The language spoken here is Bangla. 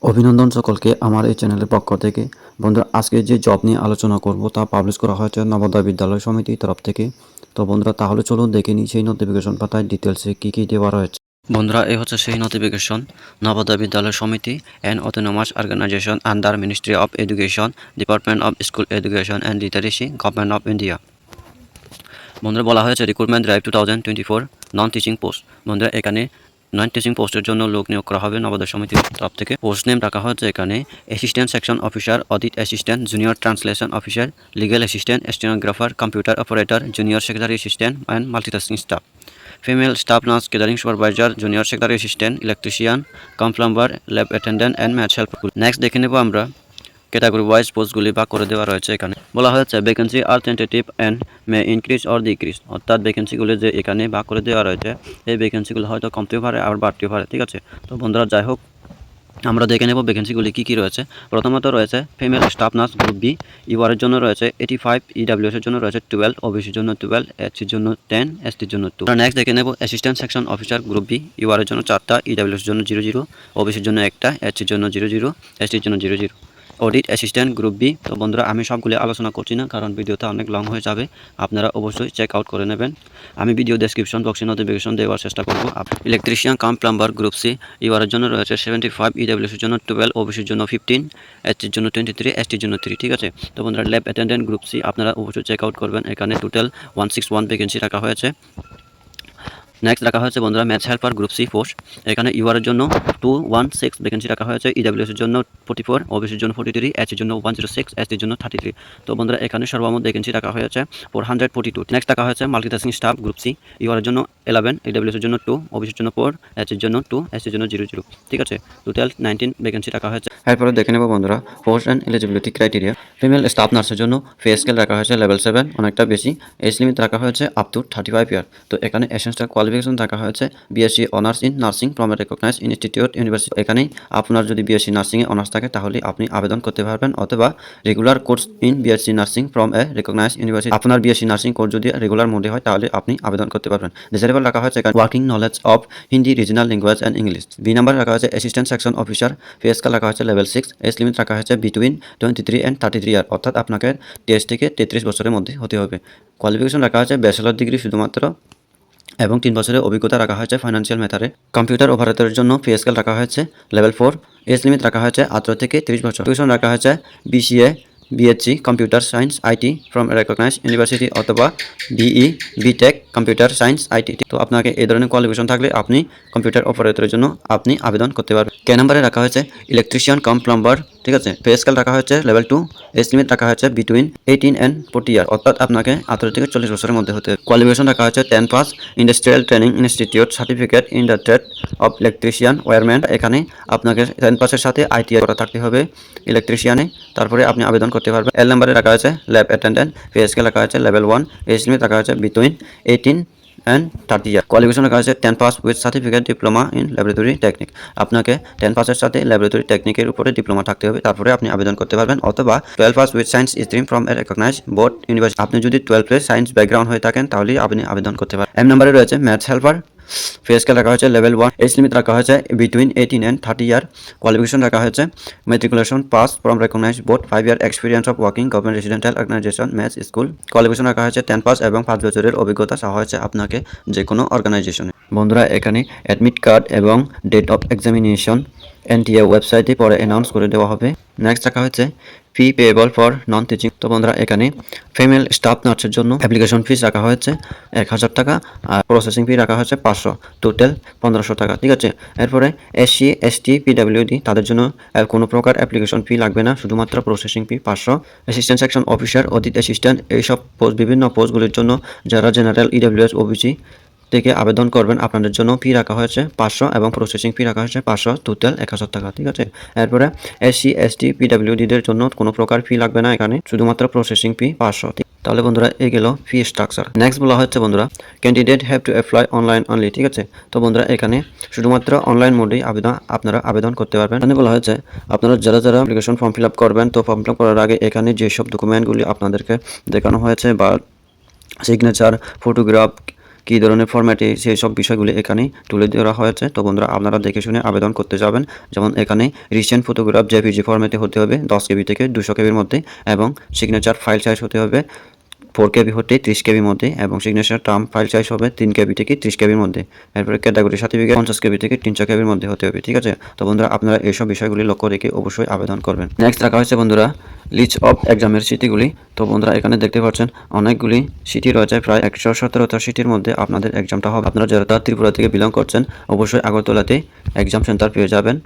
অভিনন্দন সকলকে আমার এই চ্যানেলের পক্ষ থেকে। বন্ধুরা, আজকে যে জব নিয়ে আলোচনা করব তা পাবলিশ করা হয়েছে নবোদয় বিদ্যালয় সমিতির তরফ থেকে। তো বন্ধুরা, তাহলে চলুন দেখে নিই সেই নোটিফিকেশন পাতায় ডিটেলসে কী কী দেওয়া রয়েছে। বন্ধুরা, এই হচ্ছে সেই notification. Navodaya Vidyalaya Samiti and autonomous organisation under ministry of education, department of school education and literacy, government of India. বন্ধুরা, বলা হয়েছে recruitment drive 2024 non teaching post. বন্ধুরা, এখানে নন টিচিং পোস্টের জন্য লোক নিয়োগ করা হবে নবোদয় সমিতির তরফ থেকে। পোস্ট নেম রাখা হচ্ছে এখানে assistant section officer, audit assistant, junior translation officer, legal assistant, stenographer, computer operator, junior secretary assistant and multitasking staff. Female staff nurse, catering supervisor, junior secretary assistant, electrician, cum plumber, lab attendant and math helper. Next দেখে নেব আমরা ক্যাটাগরি ওয়াইজ পোস্টগুলি ভাগ করে দেওয়া রয়েছে। এখানে বলা হয়েছে vacancy are tentative and may increase or decrease, অর্থাৎ ভ্যাকেন্সিগুলি যে এখানে ভাগ করে দেওয়া রয়েছে এই ভ্যাকেন্সিগুলো হয়তো কমতেও পারে আবার বাড়তেও পারে। ঠিক আছে, তো বন্ধুরা যাই হোক, আমরা দেখে নেব ভ্যাকেন্সিগুলি কী কী রয়েছে। প্রথমত রয়েছে female staff nurse group B, ইউআরের জন্য রয়েছে 85, ইডাব্লিউএসের জন্য রয়েছে 12, ওবিসির জন্য 12, এসসির জন্য 10, এসটির জন্য 2। নেক্সট দেখে নেব assistant section officer group B, ইউআরের জন্য 4টা, ইডাব্লিউএসের জন্য 00, ওবিসির জন্য 1টা, এসসির জন্য 00, এসটির জন্য 00। Audit assistant group B. তো বন্ধুরা, আমি সবগুলি আলোচনা করছি না কারণ ভিডিওটা অনেক লং হয়ে যাবে, আপনারা অবশ্যই চেক আউট করে নেবেন। আমি ভিডিও ডেসক্রিপশন বক্সে নোটিফিকেশন দেওয়ার চেষ্টা করব। Electrician cum plumber group C, ইউআরের জন্য রয়েছে 75, ইডাব্লিউএসের জন্য 12, ওবিসির জন্য 15, এসটির জন্য 23, এসটির জন্য 3। ঠিক আছে, তো বন্ধুরা ল্যাব অ্যাটেন্ডেন্ট গ্রুপ সি আপনারা অবশ্যই চেক আউট করবেন। এখানে টোটাল 161 ভ্যাকেন্সি রাখা হয়েছে। নেক্সট রাখা হয়েছে বন্ধুরা math helper group C post. এখানে ইউআরের জন্য 216 ভ্যাকেন্সি রাখা হয়েছে, ইডাব্লিউএসের জন্য 44, ওবিসির জন্য 43, এসির জন্য 106, এসটির জন্য 33। তো বন্ধুরা এখানে সর্বমোট ভ্যাকেন্সি রাখা হয়েছে 442। নেক্সট রাখা হয়েছে মাল্টিটাস্কিং স্টাফ গ্রুপ সি, ইউআরের জন্য 11, ইডাব্লিউএসের জন্য 2, ওবিসির জন্য 4, এসির জন্য 2, এসটির জন্য 00। ঠিক আছে, টোটাল 19 ভ্যাকেন্সি রাখা হয়েছে। এরপরে দেখে নেব বন্ধুরা post and eligibility criteria. Female staff নার্সের জন্য পে স্কেল রাখা হয়েছে লেভেল 7, অনেকটা বেশি। এজ লিমিট রাখা হয়েছে আপ টু 35 ইয়ার। তো এখানে এসেন্সিয়াল কোয়ালিফিকেশন রাখা হয়েছে BSc honours in nursing from a recognised institute university. এখানেই আপনার যদি বিএসসি নার্সিংয়ে অনার্স থাকে তাহলে আপনি আবেদন করতে পারবেন, অথবা regular course in BSc nursing from a recognized university. আপনার বিএসসি নার্সিং কোর্স যদি রেগুলার মোডে হয় তাহলে আপনি আবেদন করতে পারবেন। ডিসাইরেবল রাখা হয়েছে এখানে working knowledge of Hindi, regional language and English. B number রাখা হয়েছে assistant section officer, pay scale রাখা হয়েছে লেভেল 6। এজ লিমিট রাখা হয়েছে বিটুইন 23 অ্যান্ড 33 ইয়ার, অর্থাৎ আপনাকে 23 থেকে 33 বছরের মধ্যে হতে হবে। কোয়ালিফিকেশন রাখা হয়েছে ব্যাচেলর ডিগ্রি শুধুমাত্র, এবং 3 বছরের অভিজ্ঞতা রাখা হয়েছে ফাইন্যান্সিয়াল মেথডে। কম্পিউটার অপারেটরের জন্য পে স্কেল রাখা হয়েছে লেভেল 4। এজ লিমিট রাখা হয়েছে 18 থেকে 30 বছর। টিউশন রাখা হয়েছে BCA, BSc computer science IT from recognised university, অথবা BE, BTech computer science IT. তো আপনাকে এই ধরনের কোয়ালিফিকেশন থাকলে আপনি কম্পিউটার অপারেটরের জন্য আপনি আবেদন করতে পারবেন। কে নাম্বারে রাখা হয়েছে ইলেকট্রিশিয়ান কাম প্লাম্বার। ঠিক আছে, পে স্কেল রাখা হয়েছে লেভেল 2। এজ লিমিট রাখা হয়েছে বিটুইন 18 অ্যান্ড 40 ইয়ার, অর্থাৎ আপনাকে 18 থেকে 40 বছরের মধ্যে হতে হবে। কোয়ালিফিকেশন রাখা হয়েছে 10 pass industrial training institute certificate in the trade of electrician wireman. এখানে আপনাকে 10 পাসের সাথে আইটিআই করা থাকতে হবে ইলেকট্রিশিয়ানে, তারপরে আপনি আবেদন করতে পারবেন। এল নাম্বারে রাখা হয়েছে ল্যাব অ্যাটেন্ডেন্ট, পে স্কেল রাখা হয়েছে লেভেল 1। এজ লিমিট রাখা হয়েছে বিটুইন 18 অ্যান্ড 30 ইয়ার। কোয়ালিফিকেশন রাখা হয়েছে 10 pass with certificate diploma in laboratory technique. আপনাকে 10 পাসের সাথে ল্যাবরেটরি টেকনিকের উপরে ডিপ্লোমা থাকতে হবে, তারপরে আপনি আবেদন করতে পারবেন। অথবা 12 pass with science stream from a recognized board university. আপনি যদি 12 সায়েন্স ব্যাকগ্রাউন্ড হয়ে থাকেন তাহলে আপনি আবেদন করতে পারেন। এম নাম্বারে রয়েছে ম্যাথ হেল্পার, পে স্কেল রাখা হয়েছে লেভেল 1। এজ লিমিট রাখা হয়েছে বিটুইন 18 অ্যান্ড 30 ইয়ার। কোয়ালিফিকেশন রাখা হয়েছে matriculation pass from recognised board, 5 year experience of working government residential organisation math school. Qualification রাখা হয়েছে 10 পাস এবং 5 বছরের অভিজ্ঞতা চাওয়া হয়েছে আপনাকে যে কোনো অর্গানাইজেশনে। বন্ধুরা, এখানে অ্যাডমিট কার্ড এবং ডেট অফ এক্সামিনেশন এনটিএ ওয়েবসাইটে পরে অ্যানাউন্স করে দেওয়া হবে। নেক্সট রাখা হয়েছে ফি পেয়েবল ফর নন টিচিং। তো বন্ধুরা, এখানে ফিমেল স্টাফ নার্সের জন্য অ্যাপ্লিকেশন ফিস রাখা হয়েছে 1000 টাকা, আর প্রসেসিং ফি রাখা হয়েছে 500, টোটাল 1500 টাকা। ঠিক আছে, এরপরে এসসি, এসটি, পিডাব্লিউডি তাদের জন্য কোনো প্রকার অ্যাপ্লিকেশন ফি লাগবে না, শুধুমাত্র processing fee 500। Assistant section officer, audit assistant, এইসব পোস্ট, বিভিন্ন পোস্টগুলির জন্য যারা জেনারেল, ইডাব্লিউএস, ওবিসি থেকে আবেদন করবেন আপনাদের জন্য ফি রাখা হয়েছে 500 এবং প্রসেসিং ফি রাখা হয়েছে 500, টোটাল 1000 টাকা। ঠিক আছে, এরপরে এসসি, এসটি, পিডাব্লিউডিদের জন্য কোনো প্রকার ফি লাগবে না, এখানে শুধুমাত্র প্রসেসিং ফি 500। তাহলে বন্ধুরা এই গেল ফি স্ট্রাকচার। নেক্সট বলা হচ্ছে বন্ধুরা candidate have to apply online only. ঠিক আছে, তো বন্ধুরা এখানে শুধুমাত্র অনলাইন মোডেই আপনারা আবেদন করতে পারবেন। এখানে বলা হয়েছে আপনারা যারা অ্যাপ্লিকেশন ফর্ম ফিল আপ করবেন, তো ফর্ম ফিল আপ করার আগে এখানে যেসব ডকুমেন্টগুলি আপনাদেরকে দেখানো হয়েছে বা সিগনেচার, ফটোগ্রাফ, কী ধরনের ফরম্যাটে সেই সব বিষয়গুলি এখানে তুলে ধরা হয়েছে। তো বন্ধুরা আপনারা দেখে শুনে আবেদন করতে যাবেন। যেমন এখানে রিসেন্ট ফটোগ্রাফ জেপিজি ফরম্যাটে হতে হবে 10 কেবি থেকে 200 কেবির মধ্যে, এবং সিগনেচার ফাইল সাইজ হতে হবে 4 কেবি হতে 30 কেবির মধ্যে, এবং সিগনেচার টার্ম ফাইল সাইজ হবে 3 কেবি থেকে 30 কেবির মধ্যে। এরপরে ক্যাটাগরি সার্টিফিকেট 50 কেবি থেকে 300 কেবির মধ্যে হতে হবে, ঠিক আছে। তো বন্ধুরা আপনারা এইসব বিষয়গুলি লক্ষ্য রেখে অবশ্যই আবেদন করবেন। নেক্সট রাখা হয়েছে বন্ধুরা লিস্ট অফ এক্সামের সিটিগুলি। তো বন্ধুরা এখানে দেখতে পাচ্ছেন অনেকগুলি সিটি রয়েছে, প্রায় 117টা সিটির মধ্যে আপনাদের এক্সামটা হবে। আপনারা যারা ত্রিপুরা থেকে বিলং করছেন অবশ্যই আগরতলাতে এক্সাম সেন্টার পেয়ে যাবেন।